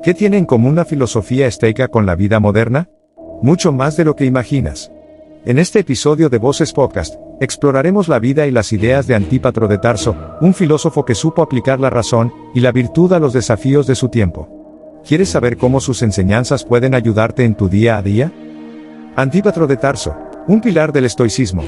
¿Qué tiene en común la filosofía estoica con la vida moderna? Mucho más de lo que imaginas. En este episodio de Voces Podcast, exploraremos la vida y las ideas de Antípatro de Tarso, un filósofo que supo aplicar la razón y la virtud a los desafíos de su tiempo. ¿Quieres saber cómo sus enseñanzas pueden ayudarte en tu día a día? Antípatro de Tarso, un pilar del estoicismo.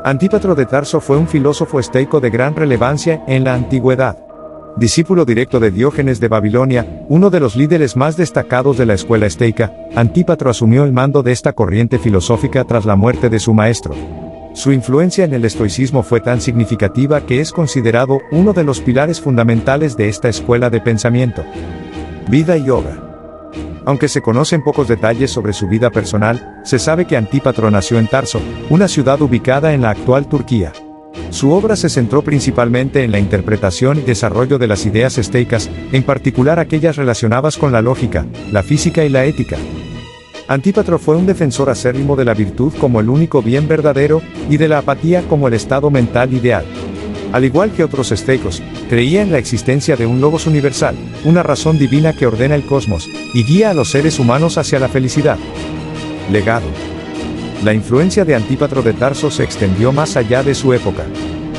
Antípatro de Tarso fue un filósofo estoico de gran relevancia en la antigüedad. Discípulo directo de Diógenes de Babilonia, uno de los líderes más destacados de la escuela estoica, Antípatro asumió el mando de esta corriente filosófica tras la muerte de su maestro. Su influencia en el estoicismo fue tan significativa que es considerado uno de los pilares fundamentales de esta escuela de pensamiento. Vida y obra. Aunque se conocen pocos detalles sobre su vida personal, se sabe que Antípatro nació en Tarso, una ciudad ubicada en la actual Turquía. Su obra se centró principalmente en la interpretación y desarrollo de las ideas estoicas, en particular aquellas relacionadas con la lógica, la física y la ética. Antípatro fue un defensor acérrimo de la virtud como el único bien verdadero, y de la apatía como el estado mental ideal. Al igual que otros estoicos, creía en la existencia de un logos universal, una razón divina que ordena el cosmos, y guía a los seres humanos hacia la felicidad. Legado. La influencia de Antípatro de Tarso se extendió más allá de su época.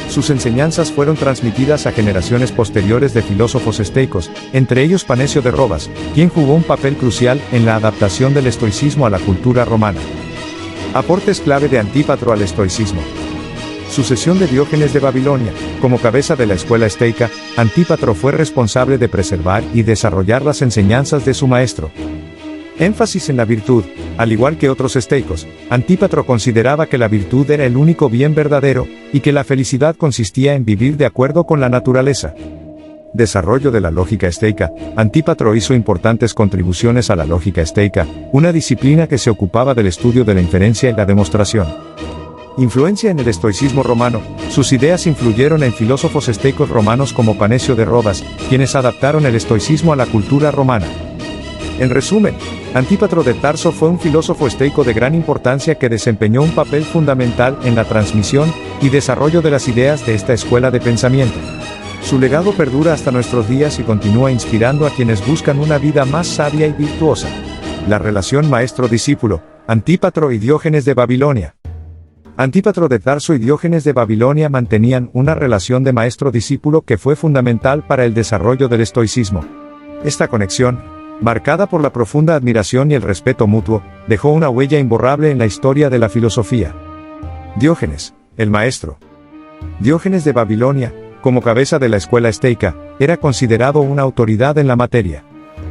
Sus enseñanzas fueron transmitidas a generaciones posteriores de filósofos estoicos, entre ellos Panecio de Robas, quien jugó un papel crucial en la adaptación del estoicismo a la cultura romana. Aportes clave de Antípatro al estoicismo. Sucesión de Diógenes de Babilonia. Como cabeza de la escuela estoica, Antípatro fue responsable de preservar y desarrollar las enseñanzas de su maestro. Énfasis en la virtud. Al igual que otros estoicos, Antípatro consideraba que la virtud era el único bien verdadero, y que la felicidad consistía en vivir de acuerdo con la naturaleza. Desarrollo de la lógica estoica. Antípatro hizo importantes contribuciones a la lógica estoica, una disciplina que se ocupaba del estudio de la inferencia y la demostración. Influencia en el estoicismo romano. Sus ideas influyeron en filósofos estoicos romanos como Panecio de Robas, quienes adaptaron el estoicismo a la cultura romana. En resumen, Antípatro de Tarso fue un filósofo estoico de gran importancia que desempeñó un papel fundamental en la transmisión y desarrollo de las ideas de esta escuela de pensamiento. Su legado perdura hasta nuestros días y continúa inspirando a quienes buscan una vida más sabia y virtuosa. La relación maestro-discípulo, Antípatro y Diógenes de Babilonia. Antípatro de Tarso y Diógenes de Babilonia mantenían una relación de maestro-discípulo que fue fundamental para el desarrollo del estoicismo. Esta conexión, marcada por la profunda admiración y el respeto mutuo, dejó una huella imborrable en la historia de la filosofía. Diógenes, el maestro. Diógenes de Babilonia, como cabeza de la escuela estoica, era considerado una autoridad en la materia.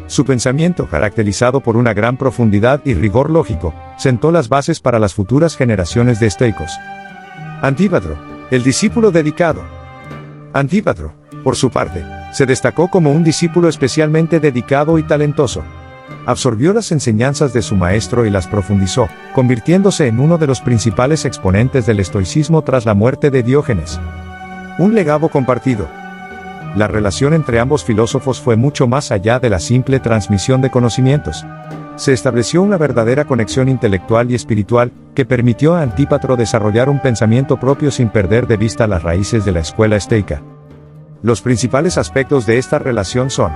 Su pensamiento, caracterizado por una gran profundidad y rigor lógico, sentó las bases para las futuras generaciones de estoicos. Antípatro, el discípulo dedicado. Antípatro, por su parte, se destacó como un discípulo especialmente dedicado y talentoso. Absorbió las enseñanzas de su maestro y las profundizó, convirtiéndose en uno de los principales exponentes del estoicismo tras la muerte de Diógenes. Un legado compartido. La relación entre ambos filósofos fue mucho más allá de la simple transmisión de conocimientos. Se estableció una verdadera conexión intelectual y espiritual, que permitió a Antípatro desarrollar un pensamiento propio sin perder de vista las raíces de la escuela estoica. Los principales aspectos de esta relación son: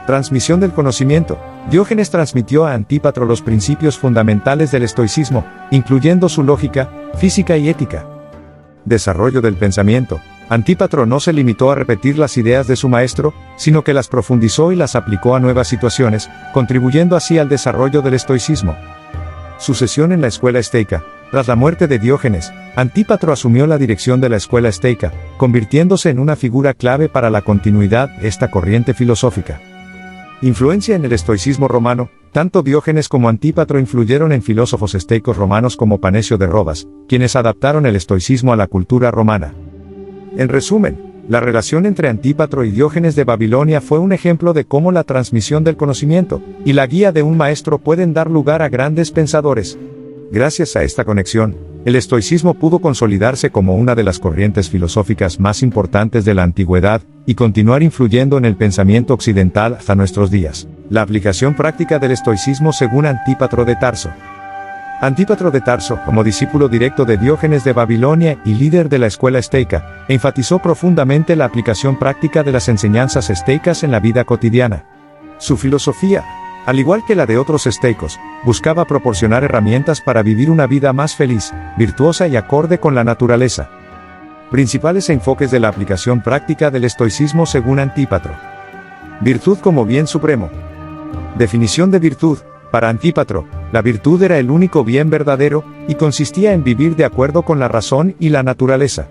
transmisión del conocimiento. Diógenes transmitió a Antípatro los principios fundamentales del estoicismo, incluyendo su lógica, física y ética. Desarrollo del pensamiento. Antípatro no se limitó a repetir las ideas de su maestro, sino que las profundizó y las aplicó a nuevas situaciones, contribuyendo así al desarrollo del estoicismo. Sucesión en la escuela estoica. Tras la muerte de Diógenes, Antípatro asumió la dirección de la escuela estoica, convirtiéndose en una figura clave para la continuidad de esta corriente filosófica. Influencia en el estoicismo romano. Tanto Diógenes como Antípatro influyeron en filósofos estoicos romanos como Panecio de Robas, quienes adaptaron el estoicismo a la cultura romana. En resumen, la relación entre Antípatro y Diógenes de Babilonia fue un ejemplo de cómo la transmisión del conocimiento y la guía de un maestro pueden dar lugar a grandes pensadores. Gracias a esta conexión, el estoicismo pudo consolidarse como una de las corrientes filosóficas más importantes de la antigüedad, y continuar influyendo en el pensamiento occidental hasta nuestros días. La aplicación práctica del estoicismo según Antípatro de Tarso. Antípatro de Tarso, como discípulo directo de Diógenes de Babilonia y líder de la escuela estoica, enfatizó profundamente la aplicación práctica de las enseñanzas estoicas en la vida cotidiana. Su filosofía, al igual que la de otros estoicos, buscaba proporcionar herramientas para vivir una vida más feliz, virtuosa y acorde con la naturaleza. Principales enfoques de la aplicación práctica del estoicismo según Antípatro. Virtud como bien supremo. Definición de virtud. Para Antípatro, la virtud era el único bien verdadero, y consistía en vivir de acuerdo con la razón y la naturaleza.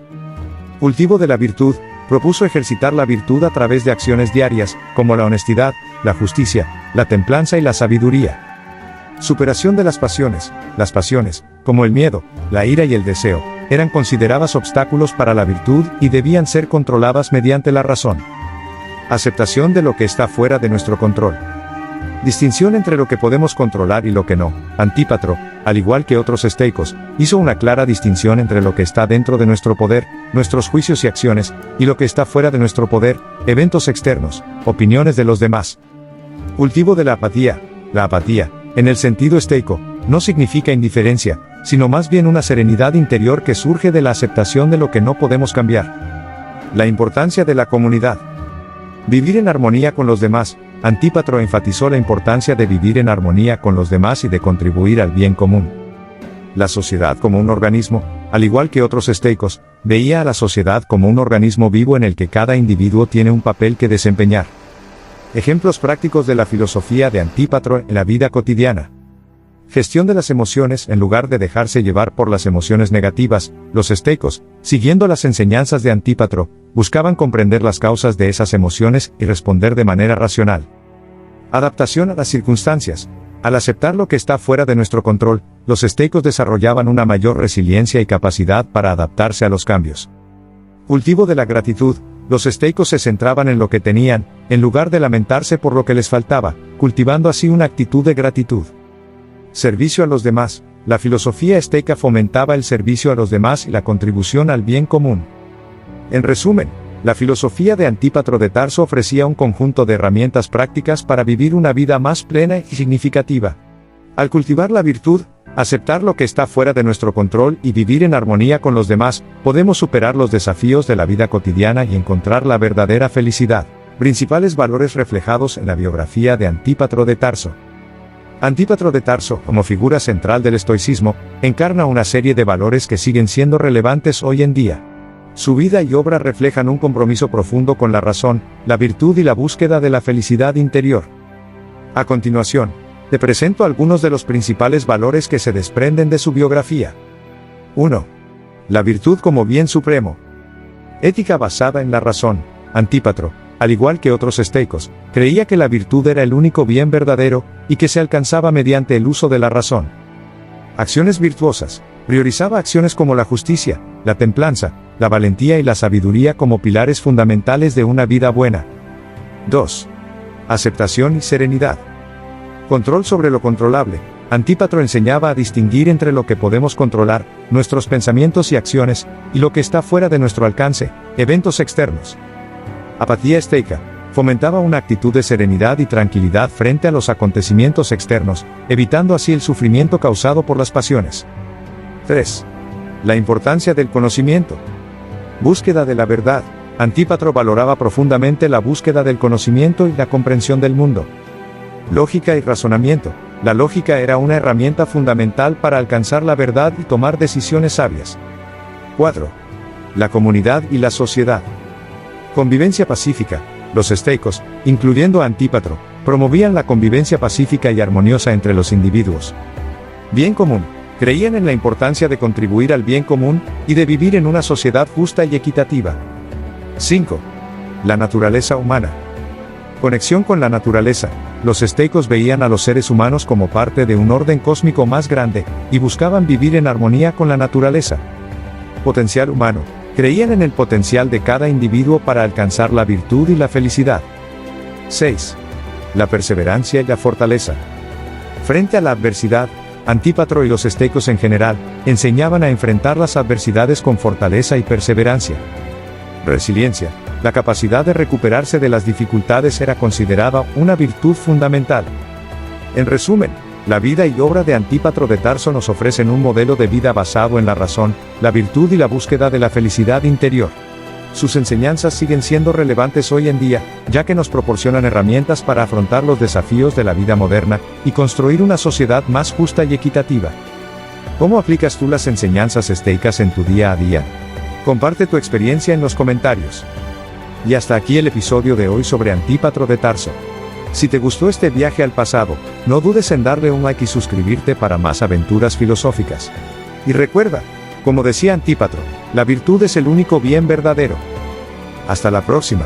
Cultivo de la virtud. Propuso ejercitar la virtud a través de acciones diarias, como la honestidad, la justicia, la templanza y la sabiduría. Superación de las pasiones. Las pasiones, como el miedo, la ira y el deseo, eran consideradas obstáculos para la virtud y debían ser controladas mediante la razón. Aceptación de lo que está fuera de nuestro control. Distinción entre lo que podemos controlar y lo que no. Antípatro, al igual que otros estoicos, hizo una clara distinción entre lo que está dentro de nuestro poder, nuestros juicios y acciones, y lo que está fuera de nuestro poder, eventos externos, opiniones de los demás. Cultivo de la apatía. La apatía, en el sentido estoico, no significa indiferencia, sino más bien una serenidad interior que surge de la aceptación de lo que no podemos cambiar. La importancia de la comunidad. Vivir en armonía con los demás. Antípatro enfatizó la importancia de vivir en armonía con los demás y de contribuir al bien común. La sociedad como un organismo, al igual que otros estoicos, veía a la sociedad como un organismo vivo en el que cada individuo tiene un papel que desempeñar. Ejemplos prácticos de la filosofía de Antípatro en la vida cotidiana. Gestión de las emociones. En lugar de dejarse llevar por las emociones negativas, los estoicos, siguiendo las enseñanzas de Antípatro, buscaban comprender las causas de esas emociones y responder de manera racional. Adaptación a las circunstancias. Al aceptar lo que está fuera de nuestro control, los estoicos desarrollaban una mayor resiliencia y capacidad para adaptarse a los cambios. Cultivo de la gratitud. Los estoicos se centraban en lo que tenían, en lugar de lamentarse por lo que les faltaba, cultivando así una actitud de gratitud. Servicio a los demás. La filosofía estoica fomentaba el servicio a los demás y la contribución al bien común. En resumen, la filosofía de Antípatro de Tarso ofrecía un conjunto de herramientas prácticas para vivir una vida más plena y significativa. Al cultivar la virtud, aceptar lo que está fuera de nuestro control y vivir en armonía con los demás, podemos superar los desafíos de la vida cotidiana y encontrar la verdadera felicidad. Principales valores reflejados en la biografía de Antípatro de Tarso. Antípatro de Tarso, como figura central del estoicismo, encarna una serie de valores que siguen siendo relevantes hoy en día. Su vida y obra reflejan un compromiso profundo con la razón, la virtud y la búsqueda de la felicidad interior. A continuación, te presento algunos de los principales valores que se desprenden de su biografía. 1. La virtud como bien supremo. Ética basada en la razón. Antípatro, al igual que otros estoicos, creía que la virtud era el único bien verdadero, y que se alcanzaba mediante el uso de la razón. Acciones virtuosas. Priorizaba acciones como la justicia, la templanza, la valentía y la sabiduría como pilares fundamentales de una vida buena. 2. Aceptación y serenidad. Control sobre lo controlable. Antípatro enseñaba a distinguir entre lo que podemos controlar, nuestros pensamientos y acciones, y lo que está fuera de nuestro alcance, eventos externos. Apatía estoica. Fomentaba una actitud de serenidad y tranquilidad frente a los acontecimientos externos, evitando así el sufrimiento causado por las pasiones. 3. La importancia del conocimiento. Búsqueda de la verdad. Antípatro valoraba profundamente la búsqueda del conocimiento y la comprensión del mundo. Lógica y razonamiento. La lógica era una herramienta fundamental para alcanzar la verdad y tomar decisiones sabias. 4. La comunidad y la sociedad. Convivencia pacífica. Los estoicos, incluyendo a Antípatro, promovían la convivencia pacífica y armoniosa entre los individuos. Bien común. Creían en la importancia de contribuir al bien común, y de vivir en una sociedad justa y equitativa. 5. La naturaleza humana. Conexión con la naturaleza. Los estoicos veían a los seres humanos como parte de un orden cósmico más grande, y buscaban vivir en armonía con la naturaleza. Potencial humano. Creían en el potencial de cada individuo para alcanzar la virtud y la felicidad. 6. La perseverancia y la fortaleza. Frente a la adversidad, Antípatro y los estoicos en general, enseñaban a enfrentar las adversidades con fortaleza y perseverancia. Resiliencia. La capacidad de recuperarse de las dificultades era considerada una virtud fundamental. En resumen, la vida y obra de Antípatro de Tarso nos ofrecen un modelo de vida basado en la razón, la virtud y la búsqueda de la felicidad interior. sus enseñanzas siguen siendo relevantes hoy en día, ya que nos proporcionan herramientas para afrontar los desafíos de la vida moderna y construir una sociedad más justa y equitativa. ¿Cómo aplicas tú las enseñanzas estoicas en tu día a día? Comparte tu experiencia en los comentarios. Y hasta aquí el episodio de hoy sobre Antípatro de Tarso. Si te gustó este viaje al pasado, no dudes en darle un like y suscribirte para más aventuras filosóficas. Y recuerda, como decía Antípatro, la virtud es el único bien verdadero. Hasta la próxima.